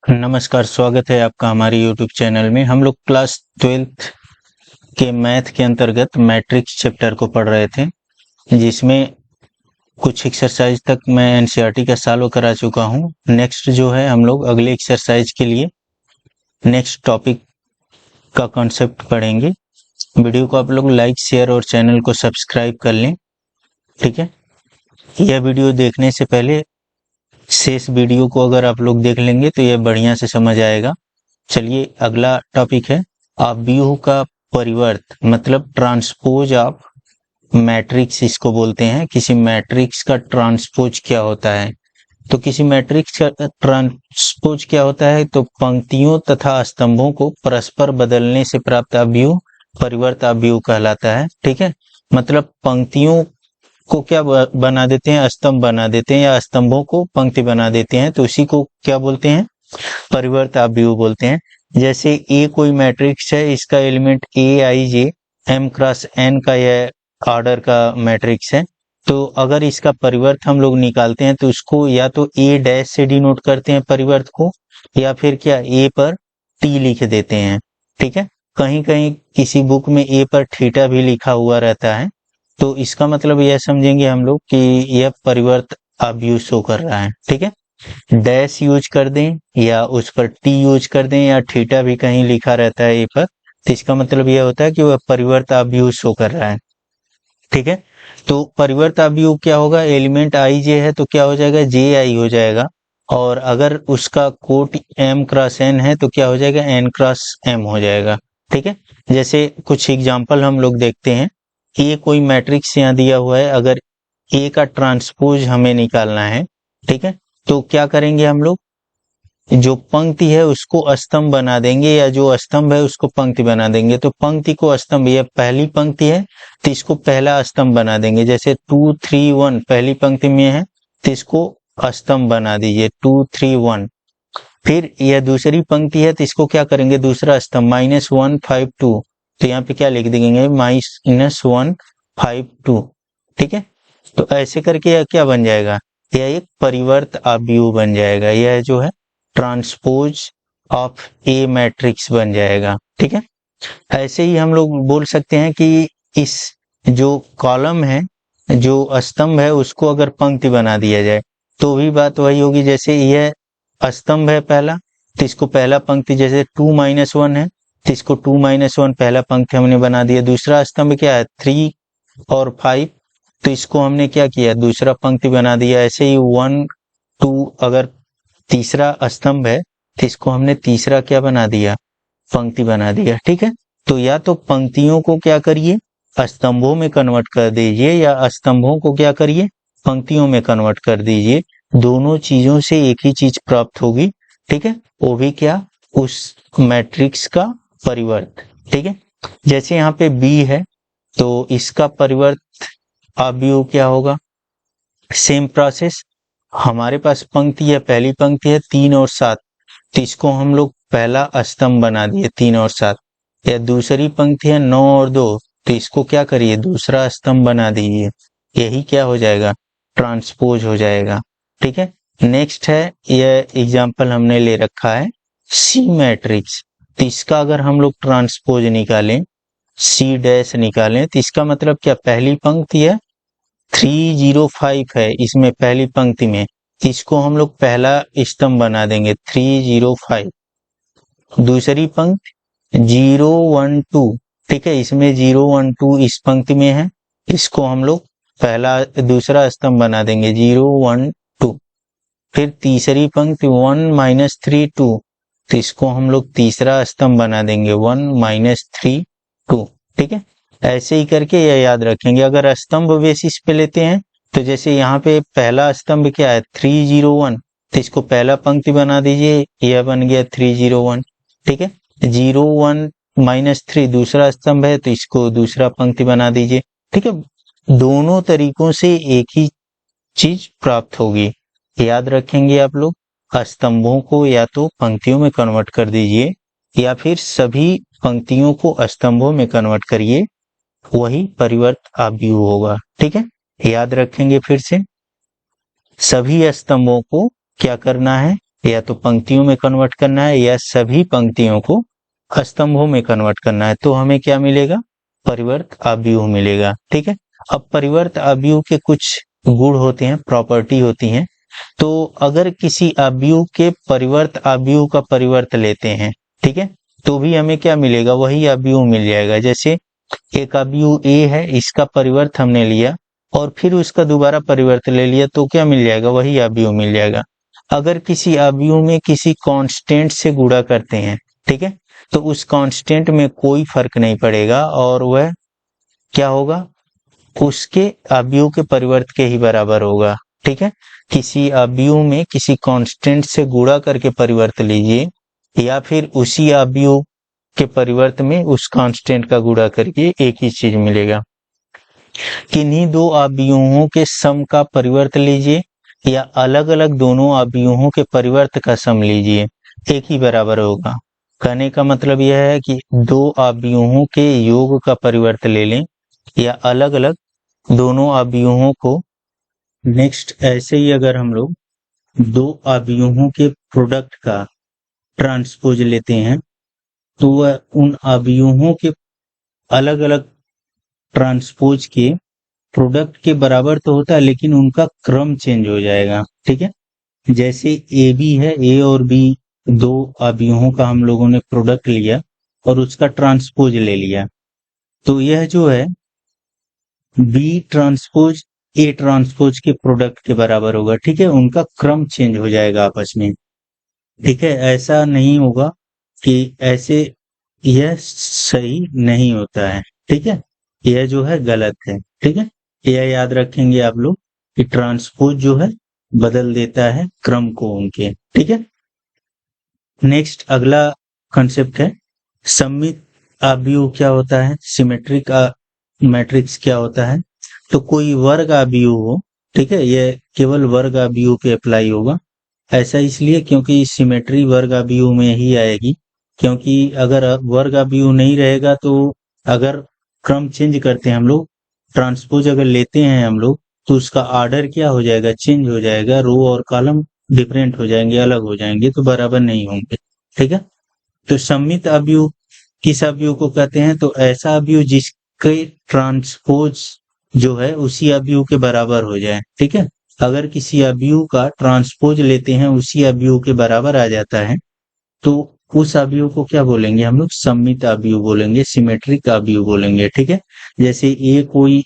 नमस्कार, स्वागत है आपका हमारे यूट्यूब चैनल में। हम लोग क्लास 12th के मैथ के अंतर्गत मैट्रिक्स चैप्टर को पढ़ रहे थे, जिसमें कुछ एक्सरसाइज तक मैं एनसीईआरटी का सॉल्व करा चुका हूं। नेक्स्ट जो है हम लोग अगले एक्सरसाइज के लिए नेक्स्ट टॉपिक का कॉन्सेप्ट पढ़ेंगे। वीडियो को आप लोग लाइक, शेयर और चैनल को सब्सक्राइब कर लें, ठीक है। यह वीडियो देखने से पहले शेष वीडियो को अगर आप लोग देख लेंगे तो यह बढ़िया से समझ आएगा। चलिए, अगला टॉपिक है अवयव का परिवर्त, मतलब ट्रांसपोज ऑफ मैट्रिक्स इसको बोलते हैं। किसी मैट्रिक्स का ट्रांसपोज क्या होता है? तो किसी मैट्रिक्स का ट्रांसपोज क्या होता है? तो पंक्तियों तथा स्तंभों को परस्पर बदलने से प्राप्त अवयव परिवर्त अवयव कहलाता है, ठीक है। मतलब पंक्तियों को क्या बना देते हैं? स्तंभ बना देते हैं, या स्तंभों को पंक्ति बना देते हैं, तो उसी को क्या बोलते हैं? परिवर्त अवयव बोलते हैं। जैसे ए कोई मैट्रिक्स है, इसका एलिमेंट ए आई जे एम क्रॉस एन का यह ऑर्डर का मैट्रिक्स है। तो अगर इसका परिवर्त हम लोग निकालते हैं तो उसको या तो ए डैश से डिनोट करते हैं परिवर्त को, या फिर क्या ए पर टी लिख देते हैं, ठीक है। कहीं कहीं किसी बुक में ए पर थीटा भी लिखा हुआ रहता है, तो इसका मतलब यह समझेंगे हम लोग कि यह परिवर्त अवयव शो कर रहा है, ठीक है। डैश यूज कर दें या उस पर टी यूज कर दें या थीटा भी कहीं लिखा रहता है ए पर, तो इसका मतलब यह होता है कि वह परिवर्त अवयव शो कर रहा है, ठीक है। तो परिवर्त अवयव क्या होगा? एलिमेंट आई जे है तो क्या हो जाएगा? जे आई हो जाएगा। और अगर उसका कोट एम क्रॉस एन है तो क्या हो जाएगा? एन क्रॉस एम हो जाएगा, ठीक है। जैसे कुछ एग्जाम्पल हम लोग देखते हैं। ए कोई मैट्रिक्स यहाँ दिया हुआ है, अगर ए का ट्रांसपोज हमें निकालना है, ठीक है, तो क्या करेंगे हम लोग? जो पंक्ति है उसको स्तंभ बना देंगे, या जो स्तंभ है उसको पंक्ति बना देंगे। तो पंक्ति को स्तंभ, यह पहली पंक्ति है तो इसको पहला स्तंभ बना देंगे। जैसे 2 3 1 पहली पंक्ति में है तो इसको स्तंभ बना दीजिए 2 3 1। फिर यह दूसरी पंक्ति है तो इसको क्या करेंगे? दूसरा स्तंभ -1 5 2, तो यहाँ पे क्या लिख देंगे? -1 5 2, ठीक है। तो ऐसे करके यह क्या बन जाएगा? यह एक परिवर्त अवयव बन जाएगा। यह जो है ट्रांसपोज ऑफ ए मैट्रिक्स बन जाएगा, ठीक है। ऐसे ही हम लोग बोल सकते हैं कि इस जो कॉलम है, जो स्तंभ है, उसको अगर पंक्ति बना दिया जाए तो भी बात वही होगी। जैसे यह स्तंभ है पहला, तो इसको पहला पंक्ति, जैसे 2 -1 है तो इसको 2 -1 पहला पंक्ति हमने बना दिया। दूसरा स्तंभ क्या है? 3 और 5, तो इसको हमने क्या किया? दूसरा पंक्ति बना दिया। ऐसे ही 1 2 अगर तीसरा स्तंभ है तो इसको हमने तीसरा क्या बना दिया? पंक्ति बना दिया, ठीक है। तो या तो पंक्तियों को क्या करिए? स्तंभों में कन्वर्ट कर दीजिए, या स्तंभों को क्या करिए? पंक्तियों में कन्वर्ट कर दीजिए। दोनों चीजों से एक ही चीज प्राप्त होगी, ठीक है। वो भी क्या? उस मैट्रिक्स का परिवर्त, ठीक है। जैसे यहाँ पे बी है तो इसका परिवर्त अवयव क्या होगा? Same process. हमारे पास पंक्ति है, पहली पंक्ति है 3 और 7, तो इसको हम लोग पहला स्तंभ बना दिए 3 और 7। या दूसरी पंक्ति है 9 और 2, तो इसको क्या करिए? दूसरा स्तंभ बना दीजिए। यही क्या हो जाएगा? ट्रांसपोज हो जाएगा, ठीक है। नेक्स्ट है, यह एग्जाम्पल हमने ले रखा है सी मैट्रिक्स, तो इसका अगर हम लोग ट्रांसपोज निकालें, सी डैश निकालें, तो इसका मतलब क्या? पहली पंक्ति है 305 है इसमें पहली पंक्ति में, इसको हम लोग पहला स्तंभ बना देंगे 305। दूसरी पंक्ति 0 1 2, ठीक है, इसमें 0 1 2 इस पंक्ति में है, इसको हम लोग पहला दूसरा स्तंभ बना देंगे 0 1 2। फिर तीसरी पंक्ति 1 -3 2, तो इसको हम लोग तीसरा स्तंभ बना देंगे 1 -3 2, ठीक है। ऐसे ही करके यह याद रखेंगे। अगर स्तंभ बेसिस पे लेते हैं तो जैसे यहाँ पे पहला स्तंभ क्या है? 301, तो इसको पहला पंक्ति बना दीजिए, यह बन गया 301, ठीक है। 0 1 -3 दूसरा स्तंभ है तो इसको दूसरा पंक्ति बना दीजिए, ठीक है। दोनों तरीकों से एक ही चीज प्राप्त होगी। याद रखेंगे आप लोग, स्तंभों को या तो पंक्तियों में कन्वर्ट कर दीजिए, या फिर सभी पंक्तियों को स्तंभों में कन्वर्ट करिए, वही परिवर्त अवयव होगा, ठीक है। याद रखेंगे फिर से, सभी स्तंभों को क्या करना है? या तो पंक्तियों में कन्वर्ट करना है या सभी पंक्तियों को स्तंभों में कन्वर्ट करना है, तो हमें क्या मिलेगा? परिवर्त अवयव मिलेगा। ठीक है, अब परिवर्त अवयव के कुछ गुण होते हैं, प्रॉपर्टी होती हैं। तो अगर किसी अवयव के परिवर्त अवयव का परिवर्त लेते हैं, ठीक है, तो भी हमें क्या मिलेगा? वही अवयव मिल जाएगा। जैसे एक अवयव ए है, इसका परिवर्त हमने लिया और फिर उसका दोबारा परिवर्त ले लिया, तो क्या मिल जाएगा? वही अवयव मिल जाएगा। अगर किसी अवयव में किसी कांस्टेंट से गुणा करते हैं, ठीक है, तो उस कांस्टेंट में कोई फर्क नहीं पड़ेगा और वह क्या होगा? उसके अवयव के परिवर्त के ही बराबर होगा। ठीक है, किसी अवयव में किसी कांस्टेंट से गुणा करके परिवर्त लीजिए या फिर उसी अवयव के परिवर्त में उस कांस्टेंट का गुणा करके एक ही चीज मिलेगा। किन्हीं दो अवयवों के सम का परिवर्त लीजिए या अलग अलग दोनों अवयवों के परिवर्त का सम लीजिए, एक ही बराबर होगा। कहने का मतलब यह है कि दो अवयवों के योग का परिवर्त ले लें या अलग अलग दोनों अवयवों को। नेक्स्ट, ऐसे ही अगर हम लोग दो अवयवों के प्रोडक्ट का ट्रांसपोज लेते हैं तो वह उन अवयवों के अलग अलग ट्रांसपोज के प्रोडक्ट के बराबर तो होता है, लेकिन उनका क्रम चेंज हो जाएगा। ठीक है, जैसे ए बी है, ए और बी दो अवयवों का हम लोगों ने प्रोडक्ट लिया और उसका ट्रांसपोज ले लिया, तो यह जो है बी ट्रांसपोज ए ट्रांसपोज के प्रोडक्ट के बराबर होगा। ठीक है, उनका क्रम चेंज हो जाएगा आपस में। ठीक है, ऐसा नहीं होगा कि ऐसे, यह सही नहीं होता है। ठीक है, यह जो है गलत है। ठीक है, यह याद रखेंगे आप लोग कि ट्रांसपोज जो है बदल देता है क्रम को उनके। ठीक है, नेक्स्ट अगला कंसेप्ट है सममित अवयव क्या होता है, सिमेट्रिक मैट्रिक्स क्या होता है। तो कोई वर्ग अवयव हो, ठीक है, यह केवल वर्ग अवयव पे अप्लाई होगा। ऐसा इसलिए क्योंकि सिमेट्री वर्ग अवयव में ही आएगी, क्योंकि अगर वर्ग अवयव नहीं रहेगा तो अगर क्रम चेंज करते हैं हम लोग, ट्रांसपोज अगर लेते हैं हम लोग, तो उसका ऑर्डर क्या हो जाएगा? चेंज हो जाएगा, रो और कॉलम डिफरेंट हो जाएंगे, अलग हो जाएंगे, तो बराबर नहीं होंगे। ठीक है, तो सममित अवयव किस अवयव को कहते हैं? तो ऐसा अवयव जिसके ट्रांसपोज जो है उसी अवयव के बराबर हो जाए। ठीक है, अगर किसी अवयव का ट्रांसपोज लेते हैं उसी अवयव के बराबर आ जाता है, तो उस अवयव को क्या बोलेंगे हम लोग? सममित अवयव बोलेंगे, सिमेट्रिक अवयव बोलेंगे। ठीक है, जैसे ए कोई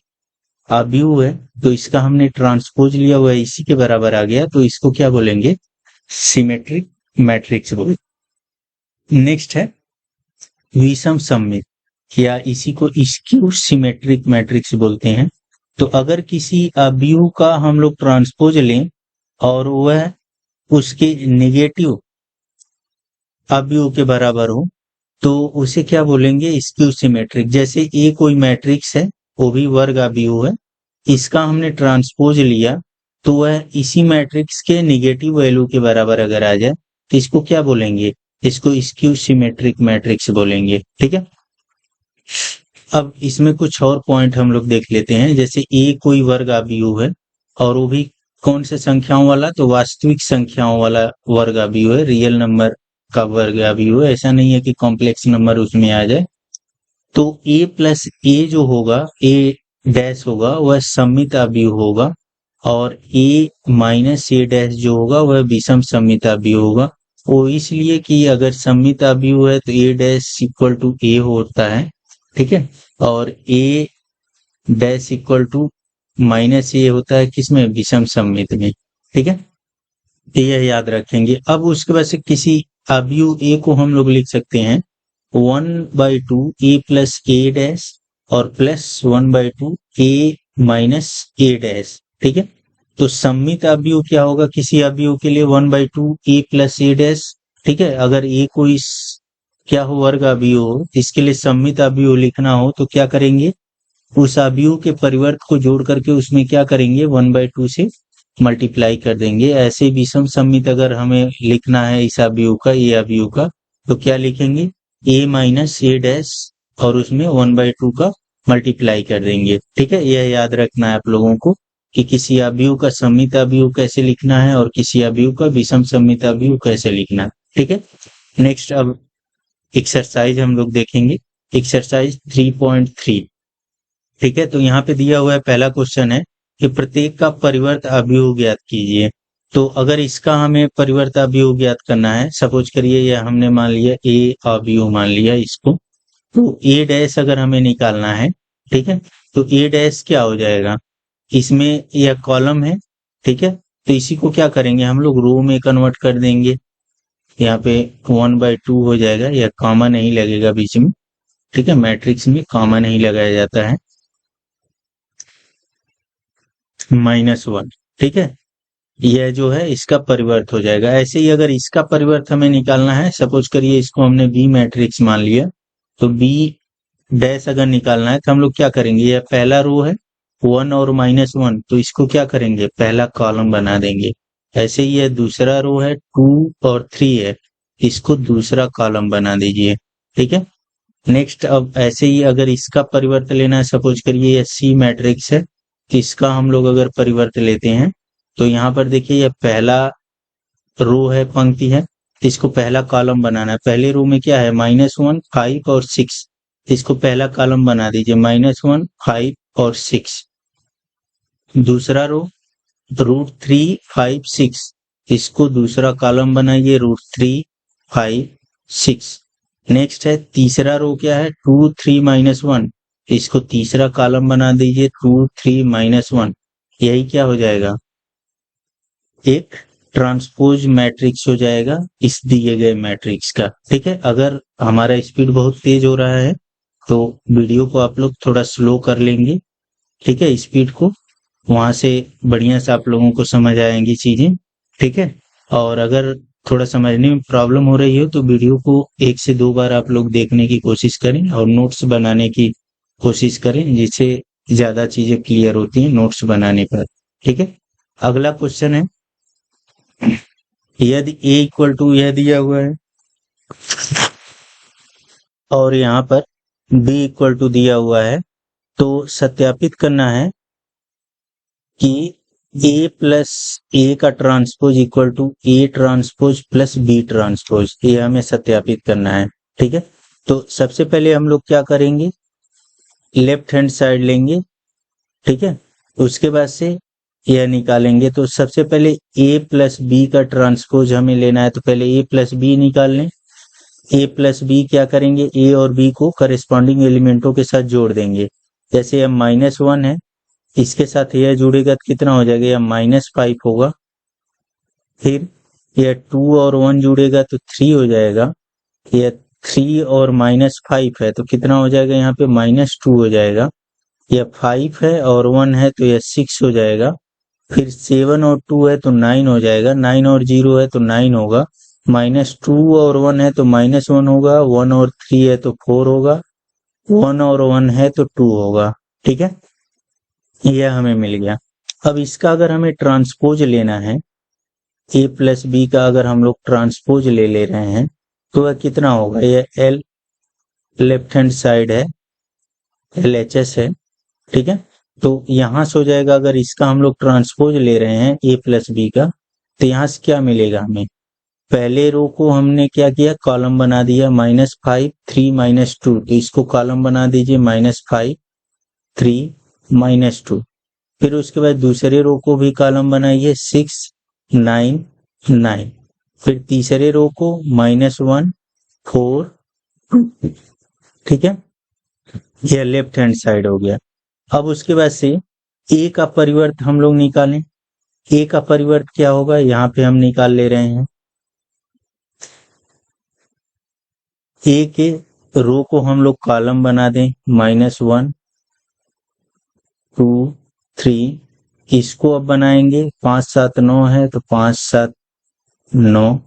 अवयव है तो इसका हमने ट्रांसपोज लिया हुआ इसी के बराबर आ गया, तो इसको क्या बोलेंगे? सिमेट्रिक मैट्रिक्स बोलेंगे। नेक्स्ट है विषम सममित, या इसी को स्क्यू सिमेट्रिक मैट्रिक्स बोलते हैं। तो अगर किसी अवयव का हम लोग ट्रांसपोज लें और वह उसके नेगेटिव अवयव के बराबर हो, तो उसे क्या बोलेंगे? Skew symmetric. जैसे ए कोई मैट्रिक्स है, वो भी वर्ग अवयव है, इसका हमने ट्रांसपोज लिया तो वह इसी मैट्रिक्स के नेगेटिव वैल्यू के बराबर अगर आ जाए, तो इसको क्या बोलेंगे? इसको स्क्यू सिमेट्रिक मैट्रिक्स बोलेंगे। ठीक है, अब इसमें कुछ और पॉइंट हम लोग देख लेते हैं। जैसे ए कोई वर्ग अवयव है और वो भी कौन से संख्याओं वाला? तो वास्तविक संख्याओं वाला वर्ग अवयव है, रियल नंबर का वर्ग अवयव है, ऐसा नहीं है कि कॉम्प्लेक्स नंबर उसमें आ जाए। तो ए प्लस ए जो होगा, ए डैश होगा, वह सममित अवयव होगा और ए माइनस ए डैश जो होगा वह विषम सममित अवयव होगा। वो इसलिए कि अगर सममित अवयव है तो ए डैश इक्वल टू ए होता है। ठीक है, और ए डैश इक्वल टू माइनस ए होता है किसमें? विषम सममित में। ठीक है, तो यह याद रखेंगे। अब उसके बाद से किसी अवयव ए को हम लोग लिख सकते हैं 1/2 ए प्लस ए डैश और प्लस 1/2 ए माइनस ए डैश। ठीक है, तो सममित अवयव क्या होगा किसी अवयव के लिए? 1/2 ए प्लस ए डैश। ठीक है, अगर ए कोई क्या हो? वर्ग अवयव हो, इसके लिए सममित अवयव लिखना हो तो क्या करेंगे? उस अवयव के परिवर्त को जोड़ करके उसमें क्या करेंगे? 1/2 से मल्टीप्लाई कर देंगे। ऐसे विषम सममित अगर हमें लिखना है इस अवयव का, ये अवयव का, तो क्या लिखेंगे? ए माइनस ए डैश और उसमें 1/2 का मल्टीप्लाई कर देंगे। ठीक है, यह याद रखना है आप लोगों को कि किसी अवयव का सममित अवयव कैसे लिखना है और किसी अवयव का विषम सममित अवयव कैसे लिखना है। ठीक है, नेक्स्ट अब एक्सरसाइज हम लोग देखेंगे, एक्सरसाइज 3.3। ठीक है, तो यहाँ पे दिया हुआ है, पहला क्वेश्चन है कि प्रत्येक का परिवर्त अवयव ज्ञात कीजिए। तो अगर इसका हमें परिवर्त अवयव ज्ञात करना है, सपोज करिए ये हमने मान लिया ए अवयव मान लिया इसको, तो ए डैश अगर हमें निकालना है, ठीक है, तो ए डैश क्या हो जाएगा, इसमें यह कॉलम है, ठीक है, तो इसी को क्या करेंगे हम लोग रो में कन्वर्ट कर देंगे। यहाँ पे 1/2 हो जाएगा, यह कॉमा नहीं लगेगा बीच में, ठीक है, मैट्रिक्स में कॉमा नहीं लगाया जाता है, -1। ठीक है, यह जो है इसका परिवर्त हो जाएगा। ऐसे ही अगर इसका परिवर्त हमें निकालना है, सपोज करिए इसको हमने बी मैट्रिक्स मान लिया, तो बी डैश अगर निकालना है तो हम लोग क्या करेंगे, यह पहला रो है 1 और -1, तो इसको क्या करेंगे, पहला कॉलम बना देंगे। ऐसे ही यह दूसरा रो है 2 और 3 है, इसको दूसरा कॉलम बना दीजिए। ठीक है, नेक्स्ट अब ऐसे ही अगर इसका परिवर्त लेना है, सपोज करिए यह सी मैट्रिक्स है, तो इसका हम लोग अगर परिवर्त लेते हैं तो यहाँ पर देखिए यह पहला रो है, पंक्ति है, तो इसको पहला कॉलम बनाना है। पहले रो में क्या है, -1, 5 और 6, इसको पहला कॉलम बना दीजिए, -1, 5 और 6। दूसरा रो √3, 5, 6, इसको दूसरा कॉलम बनाइए, √3, 5, 6। नेक्स्ट है तीसरा रो क्या है, 2, 3, -1, इसको तीसरा कॉलम बना दीजिए, 2, 3, -1। यही क्या हो जाएगा, एक ट्रांसपोज मैट्रिक्स हो जाएगा इस दिए गए मैट्रिक्स का। ठीक है, अगर हमारा स्पीड बहुत तेज हो रहा है तो वीडियो को आप लोग थोड़ा स्लो कर लेंगे, ठीक है, स्पीड को, वहां से बढ़िया से आप लोगों को समझ आएंगी चीजें। ठीक है, और अगर थोड़ा समझने में प्रॉब्लम हो रही हो तो वीडियो को 1 से 2 बार आप लोग देखने की कोशिश करें और नोट्स बनाने की कोशिश करें, जिससे ज्यादा चीजें क्लियर होती हैं नोट्स बनाने पर। ठीक है, अगला क्वेश्चन है, यदि a इक्वल टू यह दिया हुआ है और यहाँ पर b इक्वल टू दिया हुआ है, तो सत्यापित करना है कि a प्लस a का transpose equal to a transpose plus b transpose, ये हमें सत्यापित करना है। ठीक है, तो सबसे पहले हम लोग क्या करेंगे, लेफ्ट हैंड साइड लेंगे, ठीक है, उसके बाद से यह निकालेंगे। तो सबसे पहले a प्लस बी का ट्रांसपोज हमें लेना है, तो पहले a प्लस बी निकाल लें। a प्लस बी क्या करेंगे, a और b को करेस्पॉन्डिंग एलिमेंटों के साथ जोड़ देंगे। जैसे यह -1 है, इसके साथ यह जुड़ेगा तो कितना हो जाएगा, यह -5 होगा। फिर यह 2 और 1 जुड़ेगा तो 3 हो जाएगा। यह 3 और -5 है तो कितना हो जाएगा, यहाँ पे -2 हो जाएगा। यह 5 है और 1 है तो यह 6 हो जाएगा। फिर 7 और 2 है तो 9 हो जाएगा, 9 और 0 है तो 9 होगा, -2 और 1 है तो -1 होगा, 1 और 3 है तो 4 होगा, 1 और 1 है तो 2 होगा। ठीक है, यह हमें मिल गया। अब इसका अगर हमें ट्रांसपोज लेना है, a प्लस बी का अगर हम लोग ट्रांसपोज ले रहे हैं तो वह कितना होगा, यह l लेफ्ट हैंड साइड है, LHS है। ठीक है, तो यहां से हो जाएगा, अगर इसका हम लोग ट्रांसपोज ले रहे हैं a प्लस बी का, तो यहां से क्या मिलेगा हमें, पहले रो को हमने क्या किया, कॉलम बना दिया, -5, 3, -2, तो इसको कॉलम बना दीजिए, -5, 3, -2। फिर उसके बाद दूसरे रो को भी कॉलम बनाइए, 6, 9, 9। फिर तीसरे रो को -1, 4, 2। ठीक है, यह लेफ्ट हैंड साइड हो गया। अब उसके बाद से a का परिवर्त हम लोग निकालें। a का परिवर्त क्या होगा, यहाँ पे हम निकाल ले रहे हैं। a के रो को हम लोग कॉलम बना दें, -1, 2, 3। इसको अब बनाएंगे, 5, 7, 9 है तो 5, 7, 9।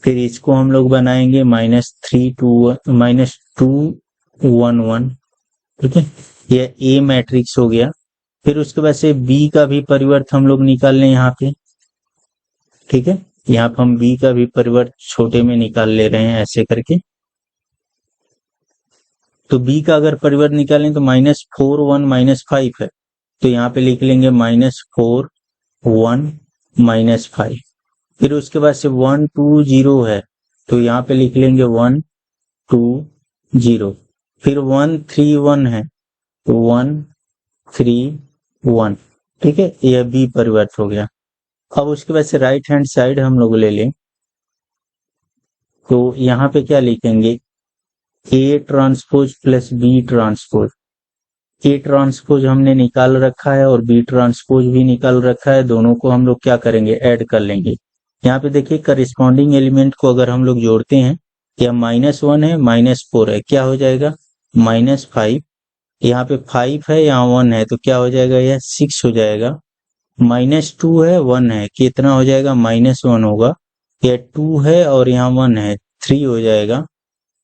फिर इसको हम लोग बनाएंगे -3, 2, -2, 1, 1। ठीक है, यह A मैट्रिक्स हो गया। फिर उसके बाद से B का भी परिवर्त हम लोग निकाल लें यहाँ पे। ठीक है, यहाँ पे हम B का भी परिवर्त छोटे में निकाल ले रहे हैं ऐसे करके। तो B का अगर परिवर्त निकालें तो -4, 1, -5 है, तो यहाँ पे लिख लेंगे -4 1 -5। फिर उसके बाद से 1 2 0 है तो यहाँ पे लिख लेंगे 1 2 0। फिर 1 3 1 है तो 1 3 1। ठीक है, यह बी परिवर्त हो गया। अब उसके बाद से राइट हैंड साइड हम लोग ले लें तो यहाँ पे क्या लिखेंगे, A transpose plus B transpose. A transpose हमने निकाल रखा है और बी ट्रांसपोज भी निकाल रखा है, दोनों को हम लोग क्या करेंगे, ऐड कर लेंगे। यहाँ पे देखिए करिस्पॉन्डिंग एलिमेंट को अगर हम लोग जोड़ते हैं, या -1 है -4 है, क्या हो जाएगा -5। यहाँ पे 5 है, यहाँ 1 है तो क्या हो जाएगा, यह 6 हो जाएगा। -2 है 1 है, कितना हो जाएगा -1 होगा। यह 2 है और यहाँ 1 है 3 हो जाएगा।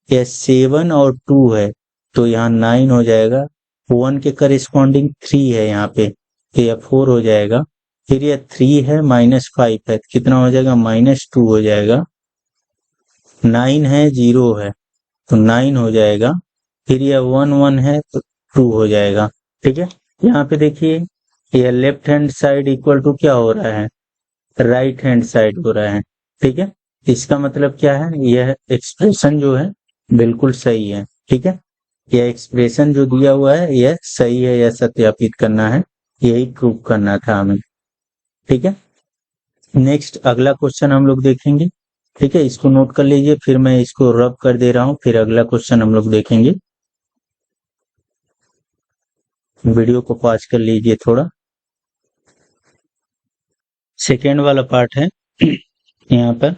यह 7 और 2 है तो यहाँ 9 हो जाएगा। 1 के करिस्पॉन्डिंग 3 है यहाँ पे तो यह 4 हो जाएगा। फिर यह 3 है -5 है तो कितना हो जाएगा, -2 हो जाएगा। 9 है 0 है तो 9 हो जाएगा। फिर यह 1 1 है तो 2 हो जाएगा। ठीक है, यहाँ पे देखिए यह left hand side equal to क्या हो रहा है, राइट हैंड साइड हो रहा है। ठीक है, इसका मतलब क्या है, यह एक्सप्रेशन जो है बिल्कुल सही है। ठीक है, यह एक्सप्रेशन जो दिया हुआ है यह सही है, यह सत्यापित करना है, यही प्रूव करना था हमें। ठीक है, नेक्स्ट अगला क्वेश्चन हम लोग देखेंगे। ठीक है, इसको नोट कर लीजिए, फिर मैं इसको रब कर दे रहा हूं, फिर अगला क्वेश्चन हम लोग देखेंगे। वीडियो को पॉज कर लीजिए थोड़ा। सेकेंड वाला पार्ट है यहाँ पर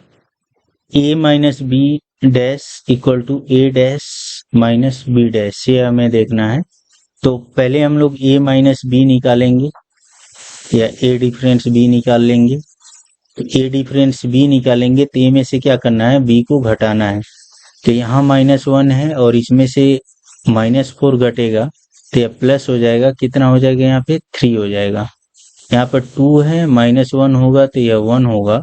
a minus B dash equal to a dash minus B dash, ये हमें देखना है। तो पहले हम लोग a माइनस बी निकालेंगे या a डिफरेंस b निकाल लेंगे। तो a डिफरेंस b निकालेंगे तो a में से क्या करना है, b को घटाना है। तो यहाँ -1 है और इसमें से -4 घटेगा तो यह प्लस हो जाएगा, कितना हो जाएगा, यहाँ पे 3 हो जाएगा। यहाँ पर 2 है -1 होगा तो यह 1 होगा।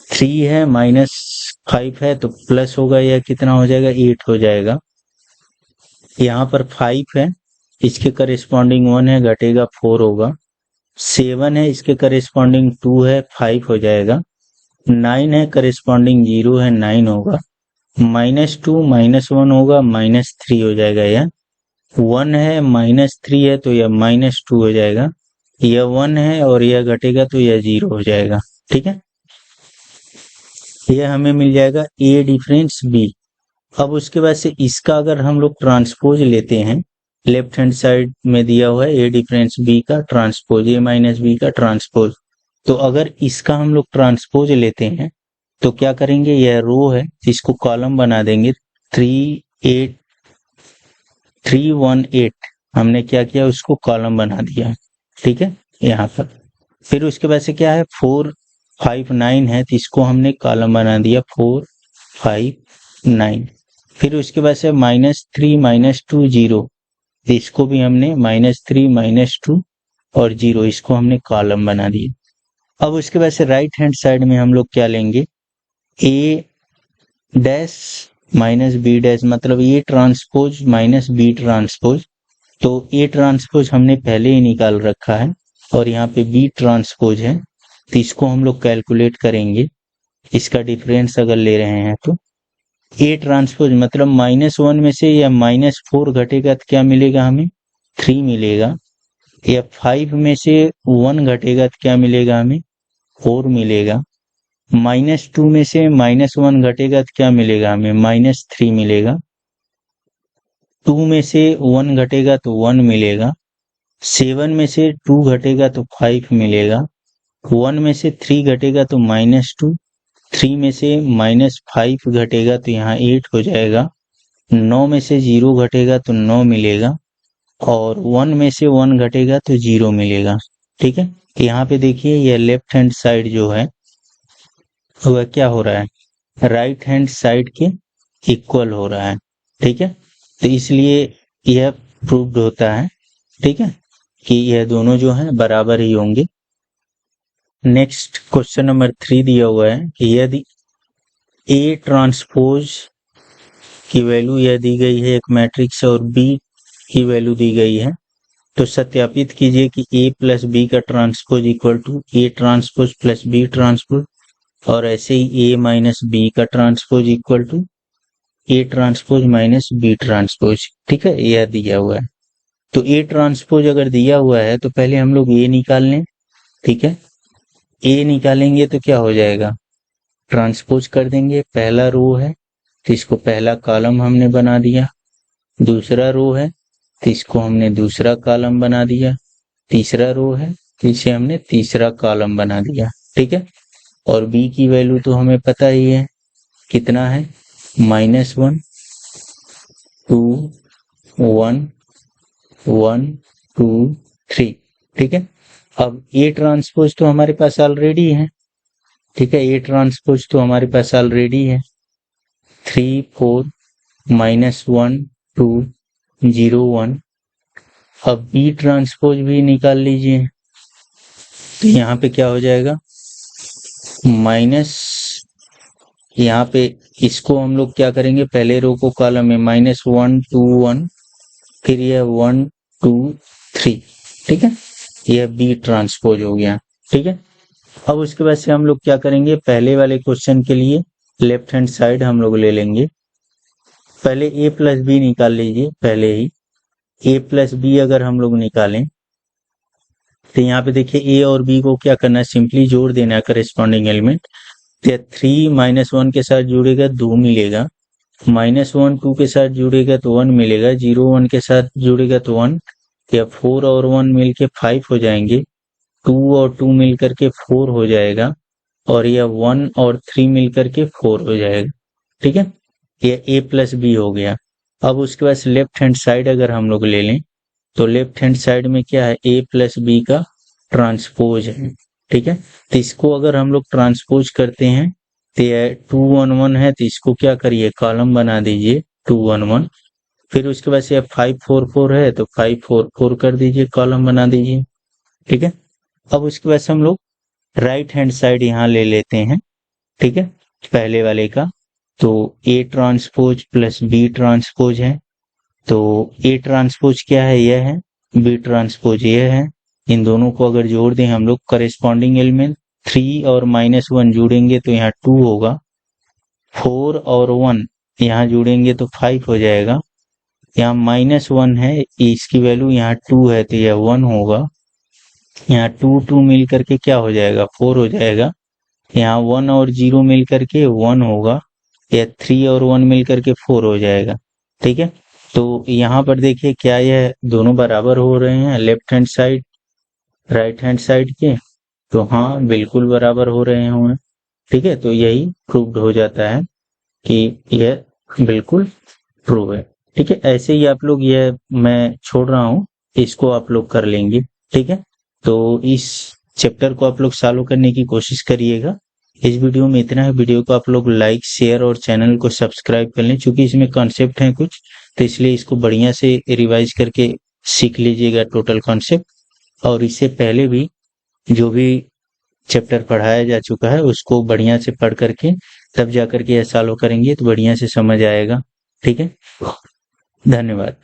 3 है -5 है तो प्लस होगा, यह कितना हो जाएगा, 8 हो जाएगा। यहाँ पर 5 है, इसके करिस्पॉन्डिंग 1 है, घटेगा 4 होगा। 7 है, इसके करिस्पॉन्डिंग 2 है, 5 हो जाएगा। 9 है, करिस्पॉन्डिंग 0 है, 9 होगा। -2 -1 होगा, -3 हो जाएगा। यह 1 है -3 है तो यह -2 हो जाएगा। यह 1 है और यह घटेगा तो यह 0 हो जाएगा। ठीक है, यह हमें मिल जाएगा a डिफरेंस b। अब उसके बाद से इसका अगर हम लोग ट्रांसपोज लेते हैं, लेफ्ट हैंड साइड में दिया हुआ है a डिफरेंस b का ट्रांसपोज, a माइनस b का ट्रांसपोज। तो अगर इसका हम लोग ट्रांसपोज लेते हैं तो क्या करेंगे, यह रो है इसको कॉलम बना देंगे। 3 8 3 1 8 हमने क्या किया, उसको कॉलम बना दिया। ठीक है, यहाँ पर फिर उसके बाद से क्या है, 4 5 9 है तो इसको हमने कॉलम बना दिया 4 5 9। फिर उसके बाद से -3 -2 0, तो इसको भी हमने -3 -2 और 0 इसको हमने कॉलम बना दिया। अब उसके बाद से राइट हैंड साइड में हम लोग क्या लेंगे, a dash minus B dash, मतलब a transpose minus B transpose. तो a ट्रांसपोज हमने पहले ही निकाल रखा है और यहाँ पे b ट्रांसपोज है तो इसको हम लोग कैलकुलेट करेंगे। इसका डिफरेंस अगर ले रहे हैं तो a ट्रांसपोज मतलब -1 में से या -4 घटेगा तो क्या मिलेगा, हमें 3 मिलेगा। या 5 में से 1 घटेगा तो क्या मिलेगा, हमें 4 मिलेगा। -2 में से -1 घटेगा तो क्या मिलेगा, हमें -3 मिलेगा। 2 में से 1 घटेगा तो 1 मिलेगा। 7 में से 2 घटेगा तो 5 मिलेगा। 1 में से 3 घटेगा तो -2। 3 में से -5 घटेगा तो यहाँ 8 हो जाएगा। 9 में से 0 घटेगा तो 9 मिलेगा और 1 में से 1 घटेगा तो 0 मिलेगा। ठीक है, यहाँ पे देखिए यह लेफ्ट हैंड साइड जो है वह क्या हो रहा है, राइट हैंड साइड के इक्वल हो रहा है। ठीक है, तो इसलिए यह प्रूव्ड होता है। ठीक है, कि यह दोनों जो हैं बराबर ही होंगे। नेक्स्ट क्वेश्चन नंबर 3 दिया हुआ है कि यदि a ट्रांसपोज की वैल्यू यह दी गई है एक मैट्रिक्स और b की वैल्यू दी गई है तो सत्यापित कीजिए कि ए प्लस बी का transpose equal to A transpose plus B transpose, और ऐसे ही ए माइनस बी का transpose equal to A transpose minus B transpose. ठीक है, यह दिया हुआ है। तो ए ट्रांसपोज अगर दिया हुआ है तो पहले हम लोग ए निकाल लें। ठीक है, ए निकालेंगे तो क्या हो जाएगा, ट्रांसपोज कर देंगे। पहला रो है तो इसको पहला कॉलम हमने बना दिया, दूसरा रो है तो इसको हमने दूसरा कॉलम बना दिया, तीसरा रो है तो इसे हमने तीसरा कॉलम बना दिया। ठीक है, और बी की वैल्यू तो हमें पता ही है कितना है, -1 2 1 1 2 3। ठीक है, अब ए ट्रांसपोज तो हमारे पास ऑलरेडी है। ठीक है, ए ट्रांसपोज तो हमारे पास ऑलरेडी है, 3 4 -1 2 0 1। अब बी ट्रांसपोज भी निकाल लीजिए, तो यहाँ पे क्या हो जाएगा, माइनस, यहाँ पे इसको हम लोग क्या करेंगे, पहले रो को कॉलम में -1 2 1, फिर यह 1 2 3। ठीक है, यह बी ट्रांसपोज हो गया। ठीक है, अब उसके बाद से हम लोग क्या करेंगे, पहले वाले क्वेश्चन के लिए लेफ्ट हैंड साइड हम लोग ले लेंगे। पहले ए प्लस बी निकाल लीजिए, पहले ही ए प्लस बी अगर हम लोग निकालें तो यहाँ पे देखिए ए और बी को क्या करना है, सिंपली जोड़ देना है करेस्पॉन्डिंग एलिमेंट। तो 3 -1 के साथ जुड़ेगा 2 मिलेगा, -1 2 के साथ जुड़ेगा तो 1 मिलेगा, 0 1 के साथ जुड़ेगा तो 1, या 4 और 1 मिलके 5 हो जाएंगे, 2 और 2 मिल करके 4 हो जाएगा, और यह 1 और 3 मिल करके 4 हो जाएगा। ठीक है, यह ए प्लस बी हो गया। अब उसके बाद लेफ्ट हैंड साइड अगर हम लोग ले लें तो लेफ्ट हैंड साइड में क्या है, ए प्लस बी का ट्रांसपोज है। ठीक है, तो इसको अगर हम लोग ट्रांसपोज करते हैं तो यह 2 1 1 है, तो इसको क्या करिए, कॉलम बना दीजिए 2 1 1। फिर उसके बाद से 5 4 4 है तो 5 4 4 कर दीजिए, कॉलम बना दीजिए। ठीक है, अब उसके बाद से हम लोग राइट हैंड साइड यहाँ ले लेते हैं। ठीक है, पहले वाले का, तो A transpose plus B transpose है, तो ए ट्रांसपोज क्या है, यह है, बी ट्रांसपोज यह है। इन दोनों को अगर जोड़ दें हम लोग, करेस्पॉन्डिंग एलिमेंट 3 और -1 जोड़ेंगे तो यहाँ 2 होगा, 4 और 1 यहाँ जोड़ेंगे तो 5 हो जाएगा, यहाँ -1 है, इसकी वैल्यू यहाँ 2 है तो यह 1 होगा, यहाँ 2 2 मिल करके क्या हो जाएगा, 4 हो जाएगा, यहाँ 1 और 0 मिल करके 1 होगा, या 3 और 1 मिल करके 4 हो जाएगा। ठीक है, तो यहाँ पर देखिए क्या यह दोनों बराबर हो रहे हैं, left hand side right hand side के, तो हाँ बिल्कुल बराबर हो रहे होंगे। ठीक है, तो यही प्रूव्ड हो जाता है कि यह बिल्कुल ट्रू है। ठीक है, ऐसे ही आप लोग, यह मैं छोड़ रहा हूँ, इसको आप लोग कर लेंगे। ठीक है, तो इस चैप्टर को आप लोग सॉल्व करने की कोशिश करिएगा। इस वीडियो में इतना है, वीडियो को आप लोग लाइक शेयर और चैनल को सब्सक्राइब कर लें, क्योंकि इसमें कॉन्सेप्ट हैं कुछ, तो इसलिए इसको बढ़िया से रिवाइज करके सीख लीजिएगा टोटल कॉन्सेप्ट। और इससे पहले भी जो भी चैप्टर पढ़ाया जा चुका है उसको बढ़िया से पढ़ करके तब जा करके यह सॉल्व करेंगे तो बढ़िया से समझ आएगा। ठीक है, धन्यवाद।